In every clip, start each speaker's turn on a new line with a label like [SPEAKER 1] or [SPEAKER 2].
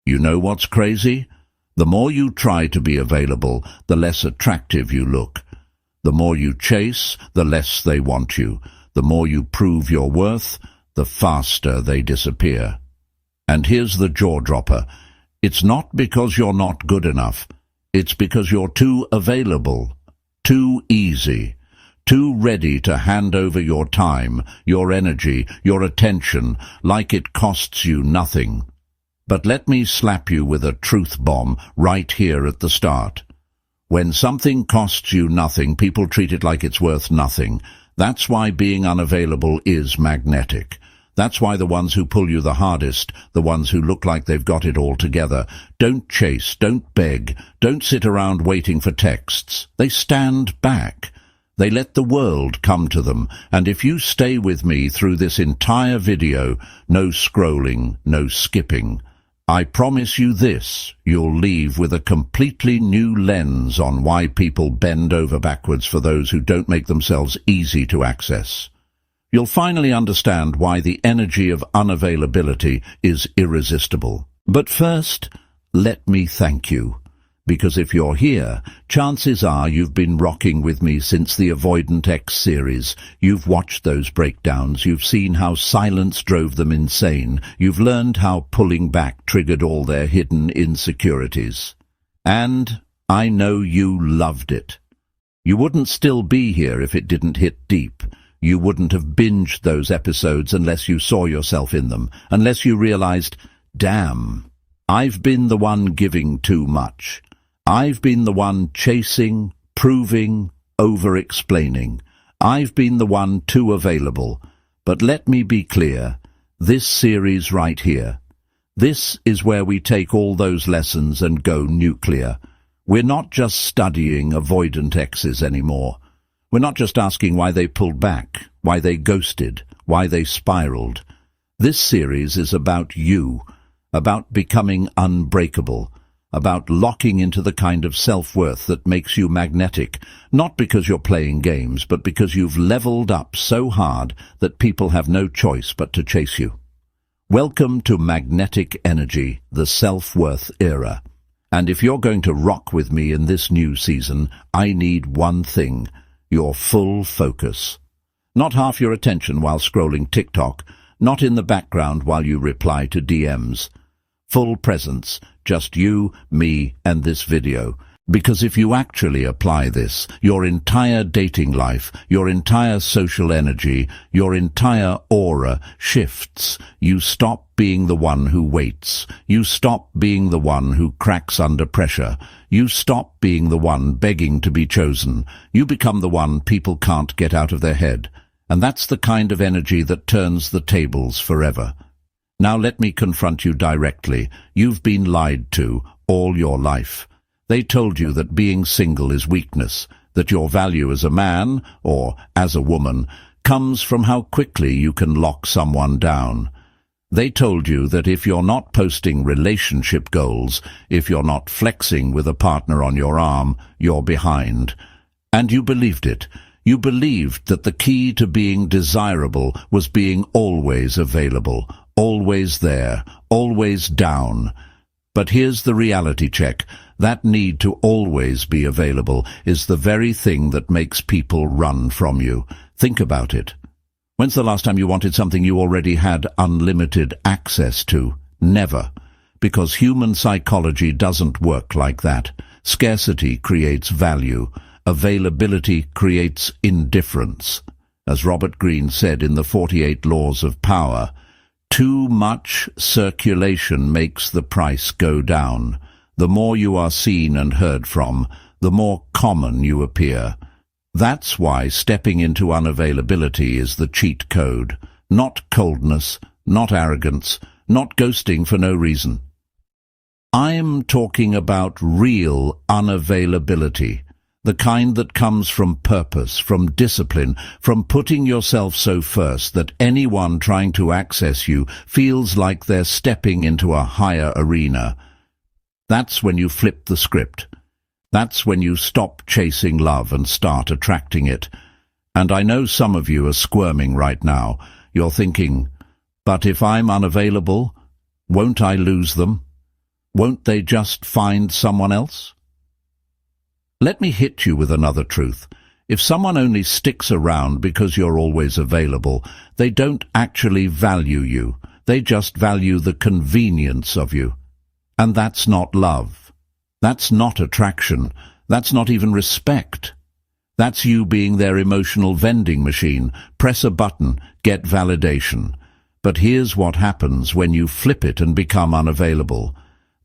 [SPEAKER 1] You know what's crazy? The more you try to be available, the less attractive you look. The more you chase, the less they want you. The more you prove your worth, the faster they disappear. And here's the jaw-dropper. It's not because you're not good enough. It's because you're too available, too easy, too ready to hand over your time, your energy, your attention, like it costs you nothing. But let me slap you with a truth bomb right here at the start. When something costs you nothing, people treat it like it's worth nothing. That's why being unavailable is magnetic. That's why the ones who pull you the hardest, the ones who look like they've got it all together, don't chase, don't beg, don't sit around waiting for texts. They stand back. They let the world come to them. And if you stay with me through this entire video, no scrolling, no skipping, I promise you this, you'll leave with a completely new lens on why people bend over backwards for those who don't make themselves easy to access. You'll finally understand why the energy of unavailability is irresistible. But first, let me thank you. Because if you're here, chances are you've been rocking with me since the Avoidant X series. You've watched those breakdowns, you've seen how silence drove them insane, you've learned how pulling back triggered all their hidden insecurities. And I know you loved it. You wouldn't still be here if it didn't hit deep. You wouldn't have binged those episodes unless you saw yourself in them, unless you realized, damn, I've been the one giving too much. I've been the one chasing, proving, over-explaining. I've been the one too available. But let me be clear, this series right here, this is where we take all those lessons and go nuclear. We're not just studying avoidant exes anymore. We're not just asking why they pulled back, why they ghosted, why they spiraled. This series is about you, about becoming unbreakable, about locking into the kind of self-worth that makes you magnetic, not because you're playing games, but because you've leveled up so hard that people have no choice but to chase you. Welcome to Magnetic Energy, the self-worth era. And if you're going to rock with me in this new season, I need one thing: your full focus. Not half your attention while scrolling TikTok, not in the background while you reply to DMs. Full presence, just you, me, and this video. Because if you actually apply this, your entire dating life, your entire social energy, your entire aura shifts. You stop being the one who waits. You stop being the one who cracks under pressure. You stop being the one begging to be chosen. You become the one people can't get out of their head. And that's the kind of energy that turns the tables forever. Now let me confront you directly. You've been lied to all your life. They told you that being single is weakness, that your value as a man, or as a woman, comes from how quickly you can lock someone down. They told you that if you're not posting relationship goals, if you're not flexing with a partner on your arm, you're behind. And you believed it. You believed that the key to being desirable was being always available, always there, always down. But here's the reality check. That need to always be available is the very thing that makes people run from you. Think about it. When's the last time you wanted something you already had unlimited access to? Never. Because human psychology doesn't work like that. Scarcity creates value. Availability creates indifference. As Robert Greene said in the 48 Laws of Power, too much circulation makes the price go down. The more you are seen and heard from, the more common you appear. That's why stepping into unavailability is the cheat code. Not coldness, not arrogance, not ghosting for no reason. I'm talking about real unavailability. The kind that comes from purpose, from discipline, from putting yourself so first that anyone trying to access you feels like they're stepping into a higher arena. That's when you flip the script. That's when you stop chasing love and start attracting it. And I know some of you are squirming right now. You're thinking, but if I'm unavailable, won't I lose them? won't they just find someone else? Let me hit you with another truth. If someone only sticks around because you're always available, they don't actually value you. They just value the convenience of you. And that's not love. That's not attraction. That's not even respect. That's you being their emotional vending machine. Press a button, get validation. But here's what happens when you flip it and become unavailable.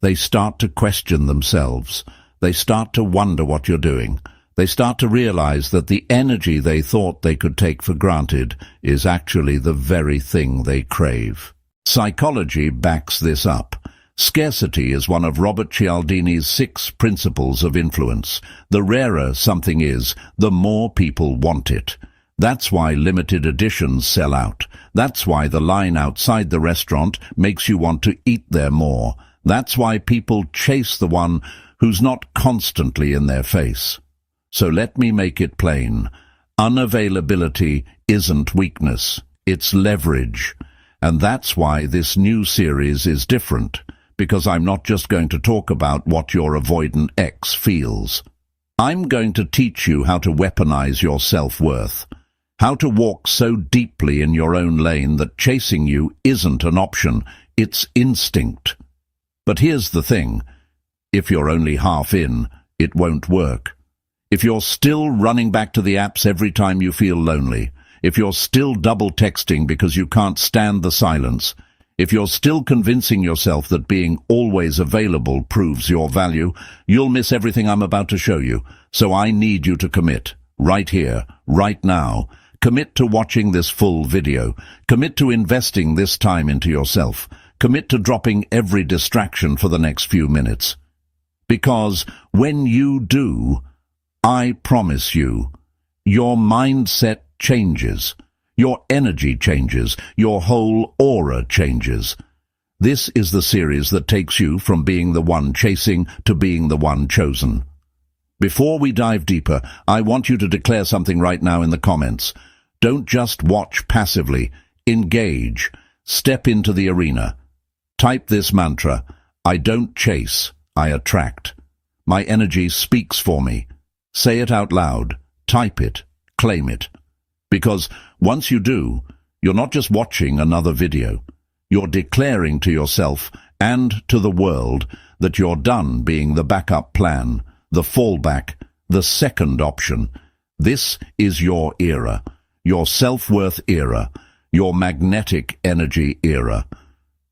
[SPEAKER 1] They start to question themselves. They start to wonder what you're doing. They start to realize that the energy they thought they could take for granted is actually the very thing they crave. Psychology backs this up. Scarcity is one of Robert Cialdini's 6 principles of influence. The rarer something is, the more people want it. That's why limited editions sell out. That's why the line outside the restaurant makes you want to eat there more. That's why people chase the one who's not constantly in their face. So let me make it plain. Unavailability isn't weakness. It's leverage. And that's why this new series is different. Because I'm not just going to talk about what your avoidant ex feels. I'm going to teach you how to weaponize your self-worth. How to walk so deeply in your own lane that chasing you isn't an option, it's instinct. But here's the thing. If you're only half in, it won't work. If you're still running back to the apps every time you feel lonely, if you're still double texting because you can't stand the silence, if you're still convincing yourself that being always available proves your value, you'll miss everything I'm about to show you. So I need you to commit, right here, right now. Commit to watching this full video. Commit to investing this time into yourself. Commit to dropping every distraction for the next few minutes. Because when you do, I promise you, your mindset changes. Your energy changes. Your whole aura changes. This is the series that takes you from being the one chasing to being the one chosen. Before we dive deeper, I want you to declare something right now in the comments. Don't just watch passively. Engage. Step into the arena. Type this mantra. I don't chase. I attract. My energy speaks for me. Say it out loud. Type it. Claim it. Because once you do, you're not just watching another video. You're declaring to yourself and to the world that you're done being the backup plan, the fallback, the second option. This is your era, your self-worth era, your magnetic energy era.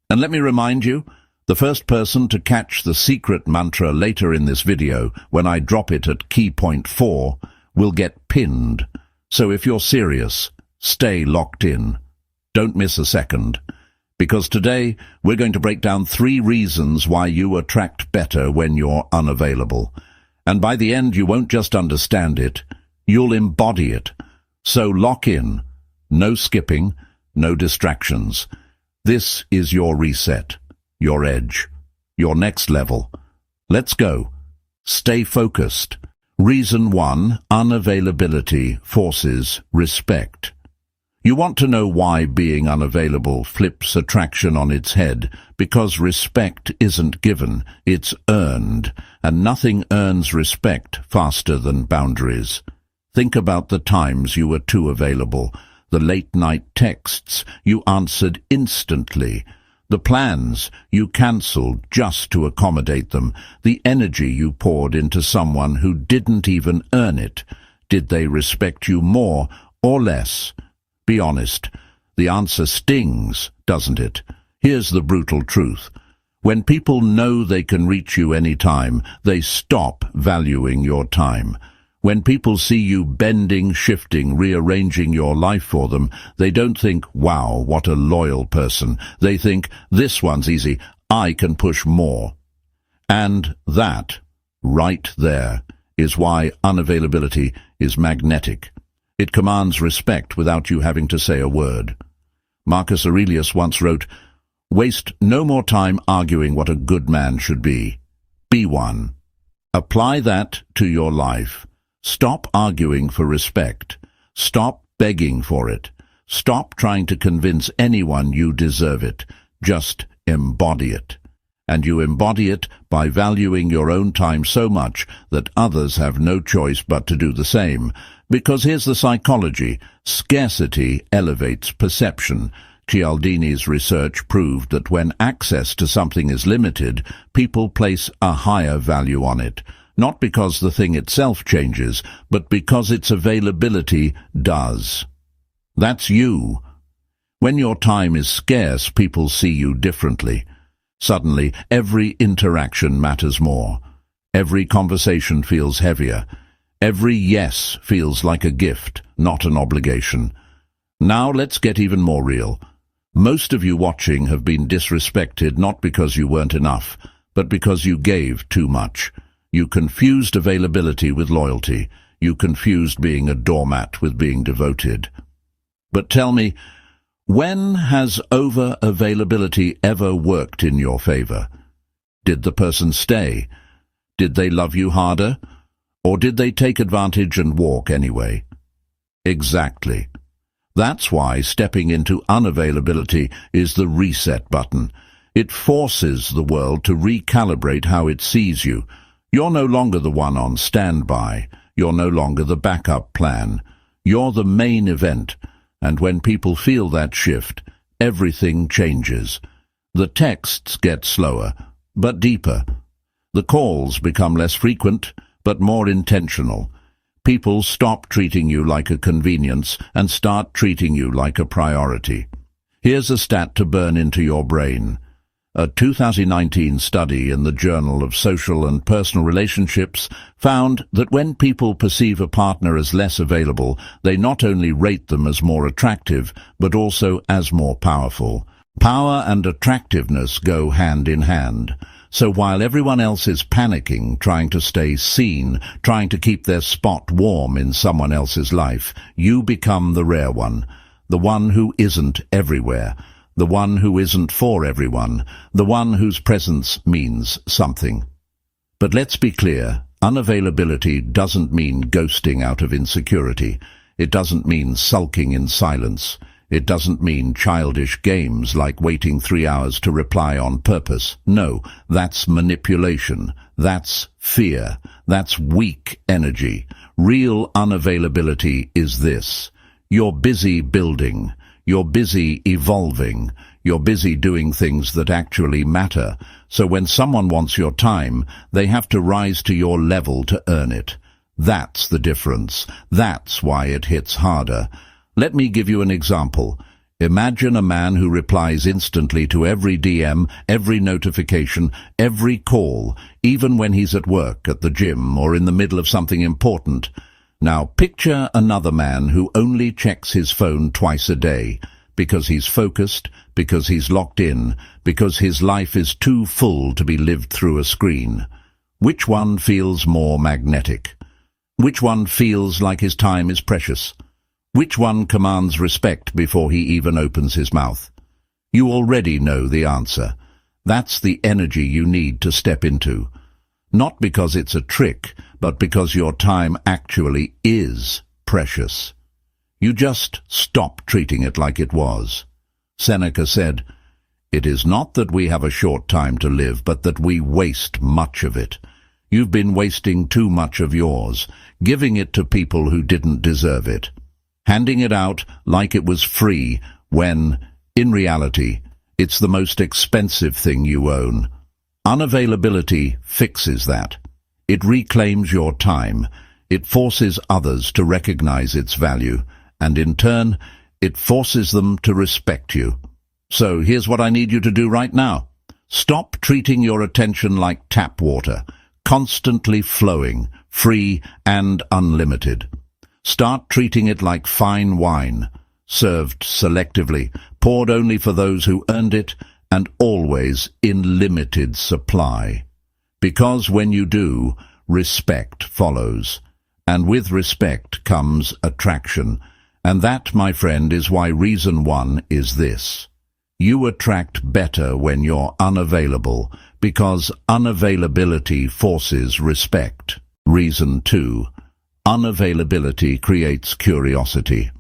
[SPEAKER 1] And let me remind you, the first person to catch the secret mantra later in this video, when I drop it at key point 4, will get pinned. So if you're serious, stay locked in. Don't miss a second. Because today, we're going to break down 3 reasons why you attract better when you're unavailable. And by the end, you won't just understand it, you'll embody it. So lock in. No skipping, no distractions. This is your reset, your edge, your next level. Let's go. Stay focused. Reason 1, unavailability forces respect. You want to know why being unavailable flips attraction on its head, because respect isn't given, it's earned, and nothing earns respect faster than boundaries. Think about the times you were too available, the late-night texts you answered instantly, the plans you cancelled just to accommodate them, the energy you poured into someone who didn't even earn it. Did they respect you more or less? Be honest. The answer stings, doesn't it? Here's the brutal truth. When people know they can reach you anytime, they stop valuing your time. When people see you bending, shifting, rearranging your life for them, they don't think, wow, what a loyal person. They think, this one's easy, I can push more. And that, right there, is why unavailability is magnetic. It commands respect without you having to say a word. Marcus Aurelius once wrote, "Waste no more time arguing what a good man should be. Be one." Apply that to your life. Stop arguing for respect. Stop begging for it. Stop trying to convince anyone you deserve it. Just embody it. and you embody it by valuing your own time so much that others have no choice but to do the same. Because here's the psychology: scarcity elevates perception. Cialdini's research proved that when access to something is limited, people place a higher value on it, not because the thing itself changes, but because its availability does. That's you. When your time is scarce, people see you differently. Suddenly, every interaction matters more. Every conversation feels heavier. Every yes feels like a gift, not an obligation. Now let's get even more real. Most of you watching have been disrespected not because you weren't enough, but because you gave too much. You confused availability with loyalty. You confused being a doormat with being devoted. But tell me, when has over-availability ever worked in your favor? Did the person stay? Did they love you harder? Or did they take advantage and walk anyway? Exactly. That's why stepping into unavailability is the reset button. It forces the world to recalibrate how it sees you. You're no longer the one on standby. You're no longer the backup plan. You're the main event. And when people feel that shift, everything changes. The texts get slower, but deeper. The calls become less frequent, but more intentional. People stop treating you like a convenience and start treating you like a priority. Here's a stat to burn into your brain. A 2019 study in the Journal of Social and Personal Relationships found that when people perceive a partner as less available, they not only rate them as more attractive, but also as more powerful. Power and attractiveness go hand in hand. So while everyone else is panicking, trying to stay seen, trying to keep their spot warm in someone else's life, you become the rare one, the one who isn't everywhere, the one who isn't for everyone, the one whose presence means something. But let's be clear, unavailability doesn't mean ghosting out of insecurity. It doesn't mean sulking in silence. It doesn't mean childish games like waiting 3 hours to reply on purpose. No, that's manipulation. That's fear. That's weak energy. Real unavailability is this: you're busy building. You're busy evolving. You're busy doing things that actually matter. So when someone wants your time, they have to rise to your level to earn it. That's the difference. That's why it hits harder. Let me give you an example. Imagine a man who replies instantly to every DM, every notification, every call, even when he's at work, at the gym, or in the middle of something important. Now picture another man who only checks his phone twice a day, because he's focused, because he's locked in, because his life is too full to be lived through a screen. Which one feels more magnetic? Which one feels like his time is precious? Which one commands respect before he even opens his mouth? You already know the answer. That's the energy you need to step into. Not because it's a trick, but because your time actually is precious. You just stop treating it like it was. Seneca said, "It is not that we have a short time to live, but that we waste much of it." You've been wasting too much of yours, giving it to people who didn't deserve it, handing it out like it was free when, in reality, it's the most expensive thing you own. Unavailability fixes that. It reclaims your time. It forces others to recognize its value, and in turn, it forces them to respect you. So here's what I need you to do right now. Stop treating your attention like tap water, constantly flowing, free and unlimited. Start treating it like fine wine, served selectively, poured only for those who earned it, and always in limited supply. Because when you do, respect follows. And with respect comes attraction. And that, my friend, is why reason one is this. You attract better when you're unavailable, because unavailability forces respect. Reason two. Unavailability creates curiosity.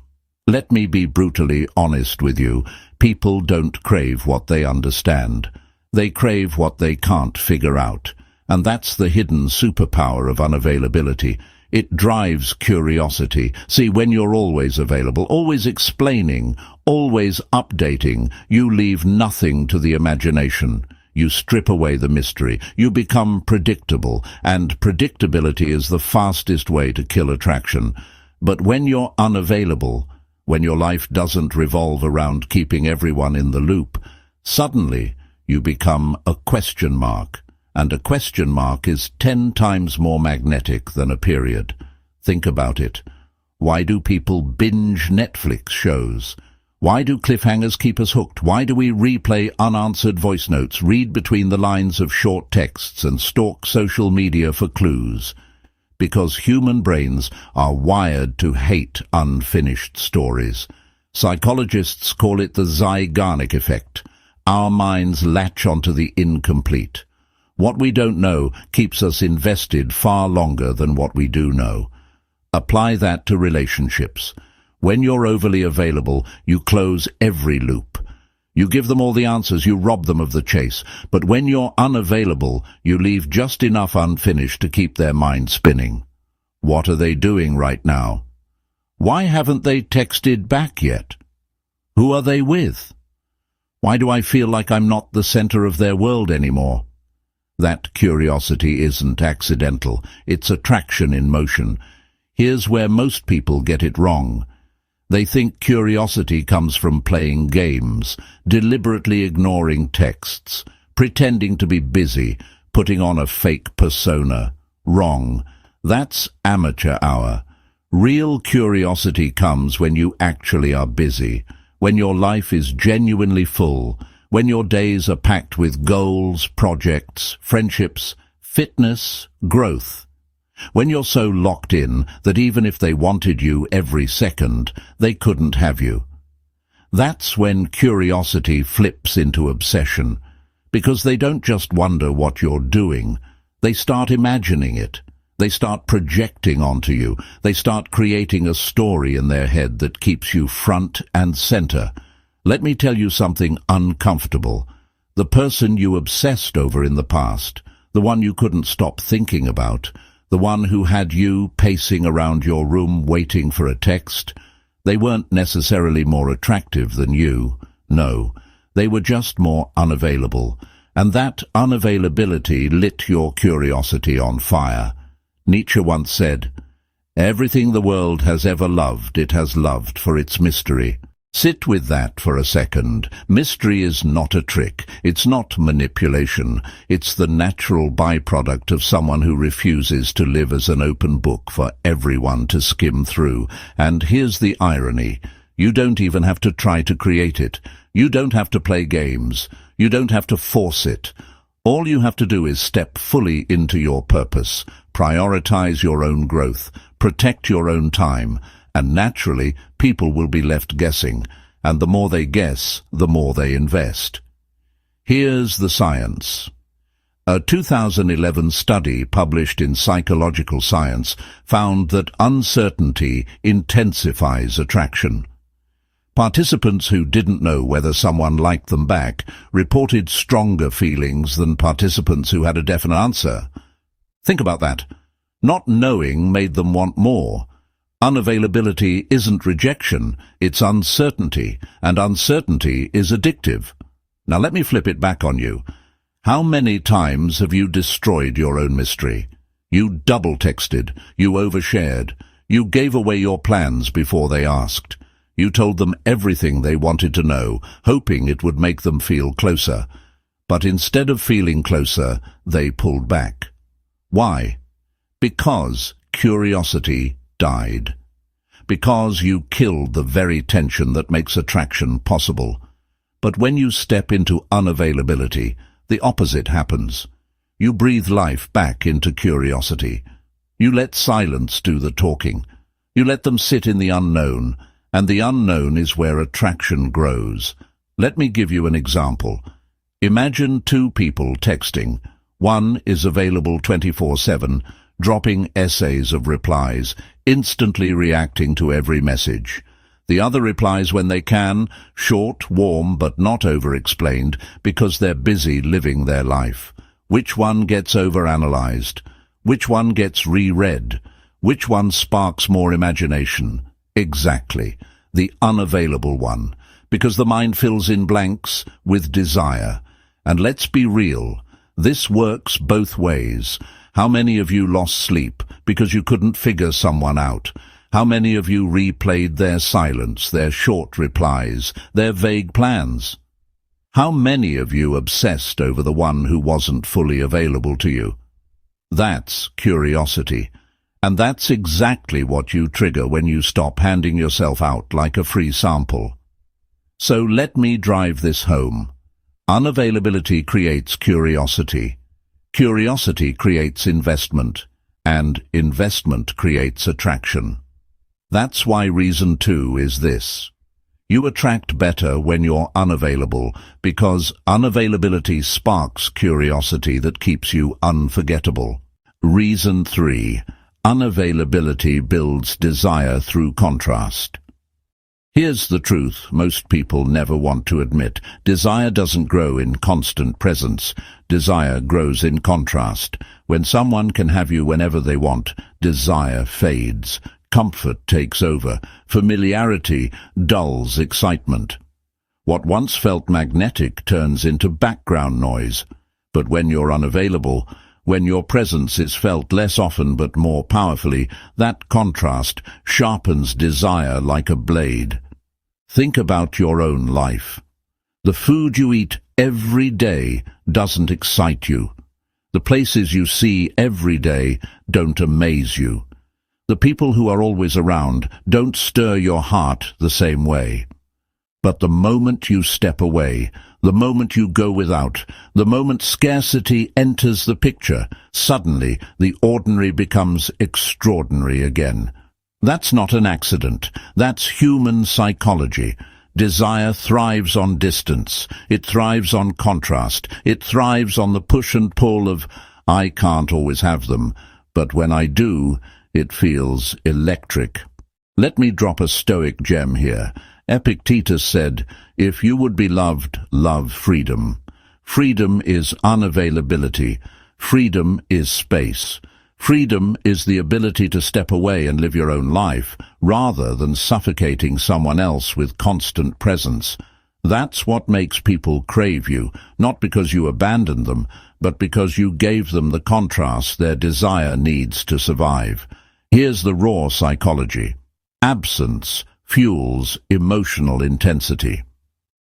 [SPEAKER 1] Let me be brutally honest with you. People don't crave what they understand. They crave what they can't figure out. And that's the hidden superpower of unavailability. It drives curiosity. See, when you're always available, always explaining, always updating, you leave nothing to the imagination. You strip away the mystery. You become predictable, and predictability is the fastest way to kill attraction. But when you're unavailable, when your life doesn't revolve around keeping everyone in the loop, suddenly you become a question mark. And a question mark is 10 times more magnetic than a period. Think about it. Why do people binge Netflix shows? Why do cliffhangers keep us hooked? Why do we replay unanswered voice notes, read between the lines of short texts, and stalk social media for clues? Because human brains are wired to hate unfinished stories. Psychologists call it the Zeigarnik effect. Our minds latch onto the incomplete. What we don't know keeps us invested far longer than what we do know. Apply that to relationships. When you're overly available, you close every loop. You give them all the answers, you rob them of the chase. But when you're unavailable, you leave just enough unfinished to keep their mind spinning. What are they doing right now? Why haven't they texted back yet? Who are they with? Why do I feel like I'm not the center of their world anymore? That curiosity isn't accidental. It's attraction in motion. Here's where most people get it wrong. They think curiosity comes from playing games, deliberately ignoring texts, pretending to be busy, putting on a fake persona. Wrong. That's amateur hour. Real curiosity comes when you actually are busy, when your life is genuinely full, when your days are packed with goals, projects, friendships, fitness, growth. When you're so locked in that even if they wanted you every second, they couldn't have you. That's when curiosity flips into obsession, because they don't just wonder what you're doing, they start imagining it. They start projecting onto you. They start creating a story in their head that keeps you front and center. Let me tell you something uncomfortable. The person you obsessed over in the past, the one you couldn't stop thinking about, the one who had you pacing around your room waiting for a text, they weren't necessarily more attractive than you. No, they were just more unavailable. And that unavailability lit your curiosity on fire. Nietzsche once said, "Everything the world has ever loved, it has loved for its mystery." Sit with that for a second. Mystery is not a trick. It's not manipulation. It's the natural byproduct of someone who refuses to live as an open book for everyone to skim through. And here's the irony. You don't even have to try to create it. You don't have to play games. You don't have to force it. All you have to do is step fully into your purpose, prioritize your own growth, protect your own time, and naturally, people will be left guessing, and the more they guess, the more they invest. Here's the science. A 2011 study published in Psychological Science found that uncertainty intensifies attraction. Participants who didn't know whether someone liked them back reported stronger feelings than participants who had a definite answer. Think about that. Not knowing made them want more. Unavailability isn't rejection, it's uncertainty, and uncertainty is addictive. Now let me flip it back on you. How many times have you destroyed your own mystery? You double-texted, you overshared, you gave away your plans before they asked. You told them everything they wanted to know, hoping it would make them feel closer. But instead of feeling closer, they pulled back. Why? Because curiosity died. Because you killed the very tension that makes attraction possible. But when you step into unavailability, the opposite happens. You breathe life back into curiosity. You let silence do the talking. You let them sit in the unknown, and the unknown is where attraction grows. Let me give you an example. Imagine two people texting. One is available 24/7, dropping essays of replies, instantly reacting to every message. The other replies when they can, short, warm, but not over-explained, because they're busy living their life. Which one gets over-analyzed? Which one gets reread? Which one sparks more imagination? Exactly, the unavailable one, because the mind fills in blanks with desire. And let's be real, this works both ways. How many of you lost sleep because you couldn't figure someone out? How many of you replayed their silence, their short replies, their vague plans? How many of you obsessed over the one who wasn't fully available to you? That's curiosity. And that's exactly what you trigger when you stop handing yourself out like a free sample. So let me drive this home. Unavailability creates curiosity. Curiosity creates investment. And investment creates attraction. That's why reason 2 is this. You attract better when you're unavailable, because unavailability sparks curiosity that keeps you unforgettable. Reason 3. Unavailability builds desire through contrast. Here's the truth most people never want to admit. Desire doesn't grow in constant presence. Desire grows in contrast. When someone can have you whenever they want, desire fades. Comfort takes over. Familiarity dulls excitement. What once felt magnetic turns into background noise. But when you're unavailable, when your presence is felt less often but more powerfully, that contrast sharpens desire like a blade. Think about your own life. The food you eat every day doesn't excite you. The places you see every day don't amaze you. The people who are always around don't stir your heart the same way. But the moment you step away, the moment you go without, the moment scarcity enters the picture, suddenly the ordinary becomes extraordinary again. That's not an accident. That's human psychology. Desire thrives on distance. It thrives on contrast. It thrives on the push and pull of, I can't always have them, but when I do, it feels electric. Let me drop a stoic gem here. Epictetus said, if you would be loved, love freedom. Freedom is unavailability. Freedom is space. Freedom is the ability to step away and live your own life, rather than suffocating someone else with constant presence. That's what makes people crave you, not because you abandoned them, but because you gave them the contrast their desire needs to survive. Here's the raw psychology. Absence fuels emotional intensity.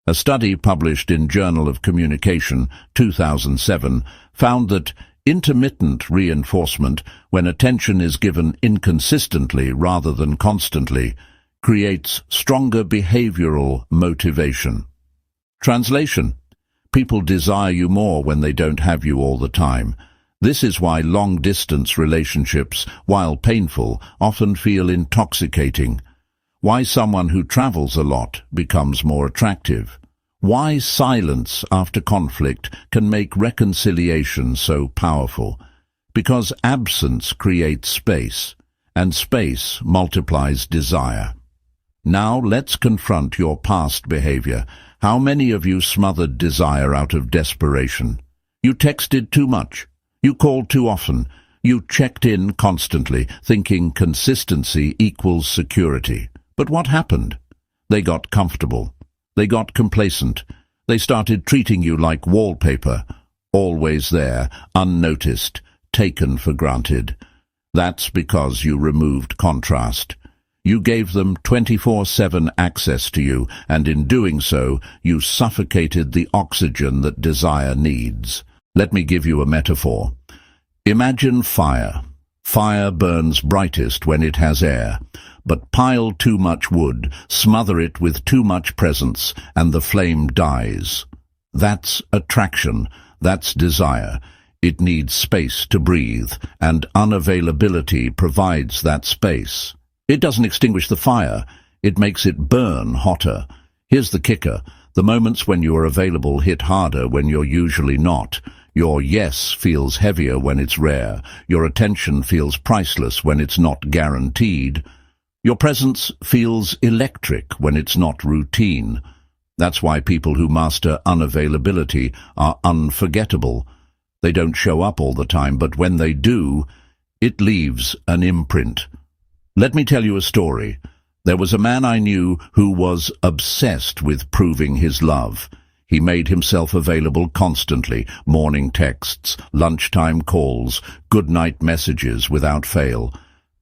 [SPEAKER 1] A study published in Journal of Communication, 2007, found that intermittent reinforcement, when attention is given inconsistently rather than constantly, creates stronger behavioral motivation. Translation: people desire you more when they don't have you all the time. This is why long-distance relationships, while painful, often feel intoxicating. Why someone who travels a lot becomes more attractive. Why silence after conflict can make reconciliation so powerful. Because absence creates space, and space multiplies desire. Now let's confront your past behavior. How many of you smothered desire out of desperation? You texted too much. You called too often. You checked in constantly, thinking consistency equals security. But what happened? They got comfortable. They got complacent. They started treating you like wallpaper, always there, unnoticed, taken for granted. That's because you removed contrast. You gave them 24/7 access to you, and in doing so, you suffocated the oxygen that desire needs. Let me give you a metaphor. Imagine fire. Fire burns brightest when it has air. But pile too much wood, smother it with too much presence, and the flame dies. That's attraction. That's desire. It needs space to breathe, and unavailability provides that space. It doesn't extinguish the fire. It makes it burn hotter. Here's the kicker. The moments when you are available hit harder when you're usually not. Your yes feels heavier when it's rare. Your attention feels priceless when it's not guaranteed. Your presence feels electric when it's not routine. That's why people who master unavailability are unforgettable. They don't show up all the time, but when they do, it leaves an imprint. Let me tell you a story. There was a man I knew who was obsessed with proving his love. He made himself available constantly, morning texts, lunchtime calls, good-night messages without fail.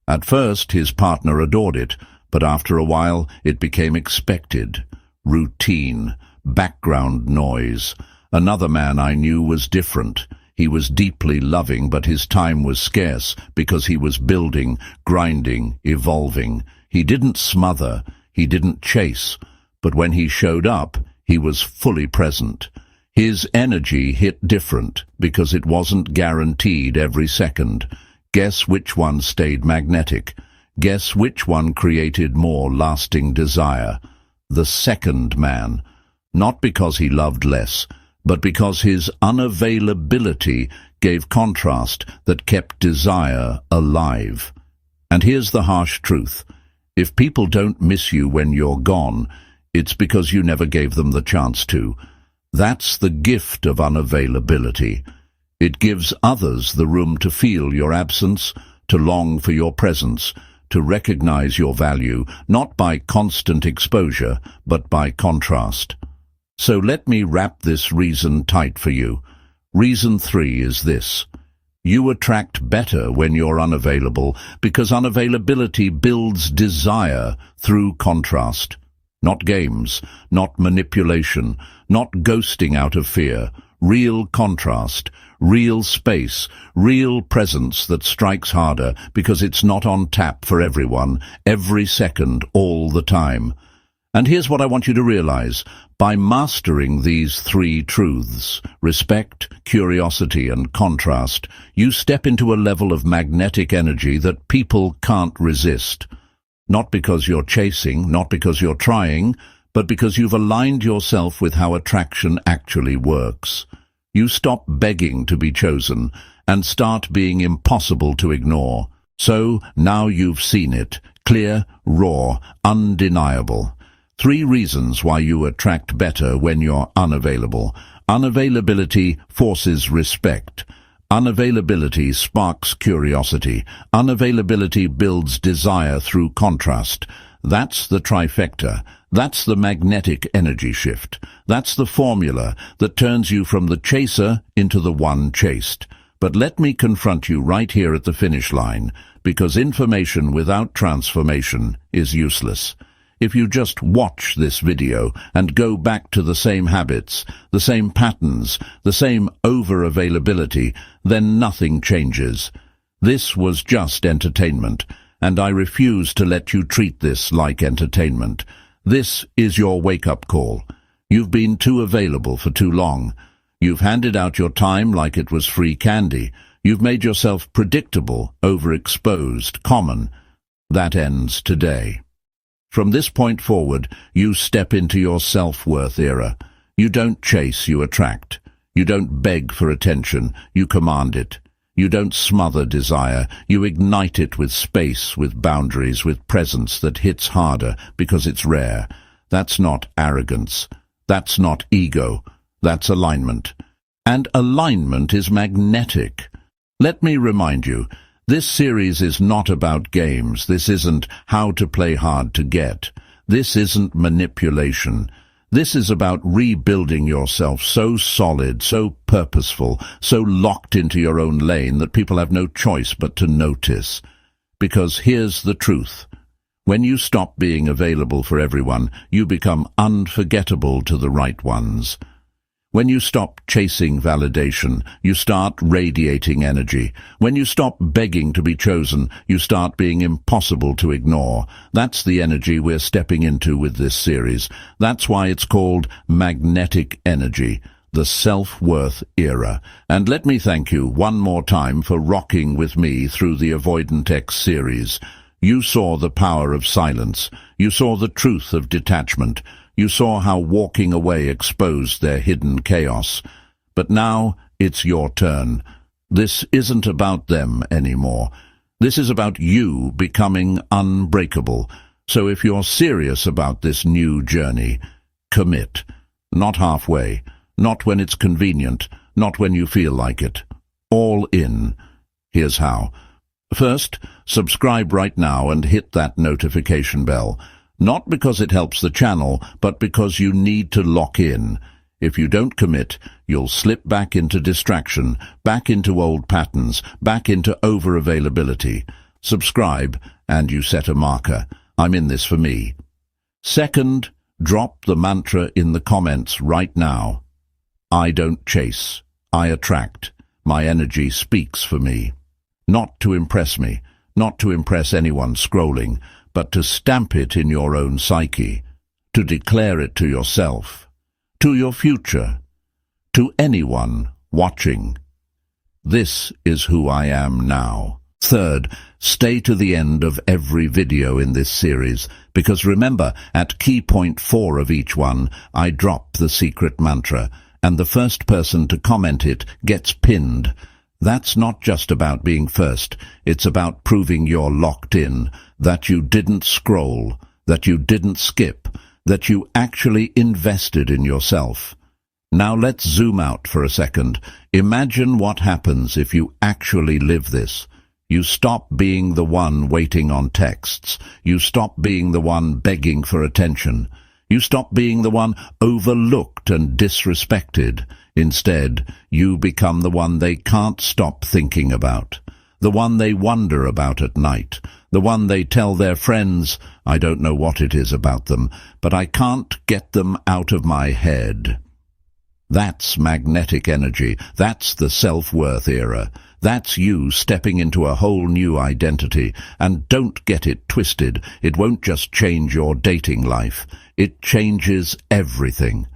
[SPEAKER 1] At first, his partner adored it, but after a while, it became expected. Routine, background noise. Another man I knew was different. He was deeply loving, but his time was scarce because he was building, grinding, evolving. He didn't smother, he didn't chase, but when he showed up, he was fully present. His energy hit different because it wasn't guaranteed every second. Guess which one stayed magnetic? Guess which one created more lasting desire? The second man. Not because he loved less, but because his unavailability gave contrast that kept desire alive. And here's the harsh truth. If people don't miss you when you're gone, it's because you never gave them the chance to. That's the gift of unavailability. It gives others the room to feel your absence, to long for your presence, to recognize your value, not by constant exposure, but by contrast. So let me wrap this reason tight for you. Reason 3 is this. You attract better when you're unavailable because unavailability builds desire through contrast. Not games, not manipulation, not ghosting out of fear. Real contrast, real space, real presence that strikes harder because it's not on tap for everyone, every second, all the time. And here's what I want you to realize. By mastering these 3 truths, respect, curiosity, and contrast, you step into a level of magnetic energy that people can't resist. Not because you're chasing, not because you're trying, but because you've aligned yourself with how attraction actually works. You stop begging to be chosen and start being impossible to ignore. So now you've seen it, clear, raw, undeniable. 3 reasons why you attract better when you're unavailable. Unavailability forces respect. Unavailability sparks curiosity. Unavailability builds desire through contrast. That's the trifecta. That's the magnetic energy shift. That's the formula that turns you from the chaser into the one chased. But let me confront you right here at the finish line, because information without transformation is useless. If you just watch this video and go back to the same habits, the same patterns, the same over-availability, then nothing changes. This was just entertainment, and I refuse to let you treat this like entertainment. This is your wake-up call. You've been too available for too long. You've handed out your time like it was free candy. You've made yourself predictable, overexposed, common. That ends today. From this point forward, you step into your self-worth era. You don't chase, you attract. You don't beg for attention, you command it. You don't smother desire, you ignite it with space, with boundaries, with presence that hits harder because it's rare. That's not arrogance. That's not ego. That's alignment. And alignment is magnetic. Let me remind you, this series is not about games. This isn't how to play hard to get. This isn't manipulation. This is about rebuilding yourself so solid, so purposeful, so locked into your own lane that people have no choice but to notice. Because here's the truth. When you stop being available for everyone, you become unforgettable to the right ones. When you stop chasing validation, you start radiating energy. When you stop begging to be chosen, you start being impossible to ignore. That's the energy we're stepping into with this series. That's why it's called magnetic energy, the self-worth era. And let me thank you one more time for rocking with me through the Avoidant X series. You saw the power of silence. You saw the truth of detachment. You saw how walking away exposed their hidden chaos. But now it's your turn. This isn't about them anymore. This is about you becoming unbreakable. So if you're serious about this new journey, commit. Not halfway, not when it's convenient, not when you feel like it. All in. Here's how. First, subscribe right now and hit that notification bell. Not because it helps the channel, but because you need to lock in. If you don't commit, you'll slip back into distraction, back into old patterns, back into over-availability. Subscribe, and you set a marker. I'm in this for me. Second, drop the mantra in the comments right now. I don't chase. I attract. My energy speaks for me. Not to impress me, not to impress anyone scrolling, but to stamp it in your own psyche, to declare it to yourself, to your future, to anyone watching. This is who I am now. Third, stay to the end of every video in this series, because remember, at key point 4 of each one, I drop the secret mantra, and the first person to comment it gets pinned. That's not just about being first, it's about proving you're locked in, that you didn't scroll, that you didn't skip, that you actually invested in yourself. Now let's zoom out for a second. Imagine what happens if you actually live this. You stop being the one waiting on texts. You stop being the one begging for attention. You stop being the one overlooked and disrespected. Instead, you become the one they can't stop thinking about, the one they wonder about at night, the one they tell their friends, I don't know what it is about them, but I can't get them out of my head. That's magnetic energy. That's the self-worth era. That's you stepping into a whole new identity. And don't get it twisted. It won't just change your dating life. It changes everything.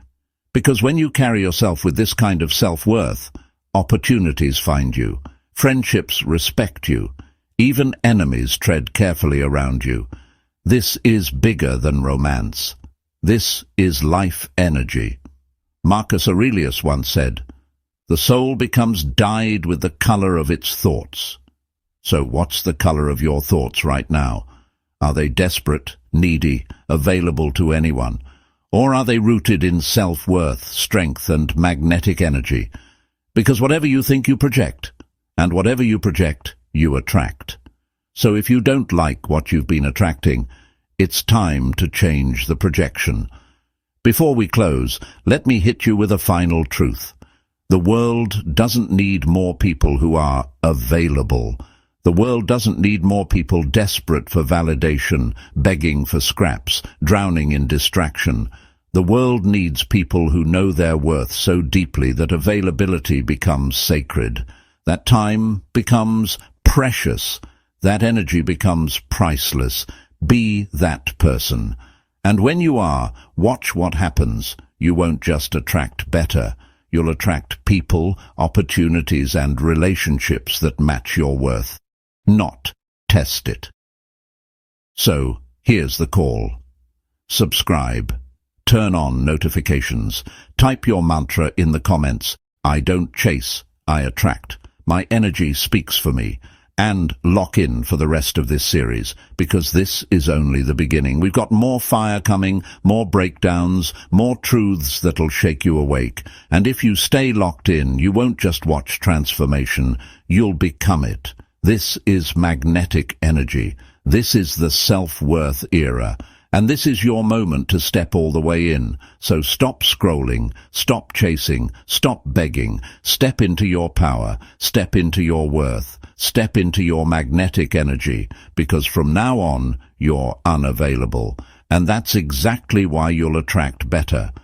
[SPEAKER 1] Because when you carry yourself with this kind of self-worth, opportunities find you. Friendships respect you. Even enemies tread carefully around you. This is bigger than romance. This is life energy. Marcus Aurelius once said, "The soul becomes dyed with the color of its thoughts." So what's the color of your thoughts right now? Are they desperate, needy, available to anyone? Or are they rooted in self-worth, strength, and magnetic energy? Because whatever you think you project, and whatever you project, you attract. So if you don't like what you've been attracting, it's time to change the projection. Before we close, let me hit you with a final truth. The world doesn't need more people who are available. The world doesn't need more people desperate for validation, begging for scraps, drowning in distraction. The world needs people who know their worth so deeply that availability becomes sacred, that time becomes precious, that energy becomes priceless. Be that person. And when you are, watch what happens. You won't just attract better. You'll attract people, opportunities, and relationships that match your worth. Not test it. So, here's the call. Subscribe. Turn on notifications. Type your mantra in the comments. I don't chase, I attract. My energy speaks for me. And lock in for the rest of this series, because this is only the beginning. We've got more fire coming, more breakdowns, more truths that'll shake you awake. And if you stay locked in, you won't just watch transformation, you'll become it. This is magnetic energy. This is the self-worth era. And this is your moment to step all the way in. So stop scrolling, stop chasing, stop begging. Step into your power, step into your worth, step into your magnetic energy, because from now on, you're unavailable. And that's exactly why you'll attract better,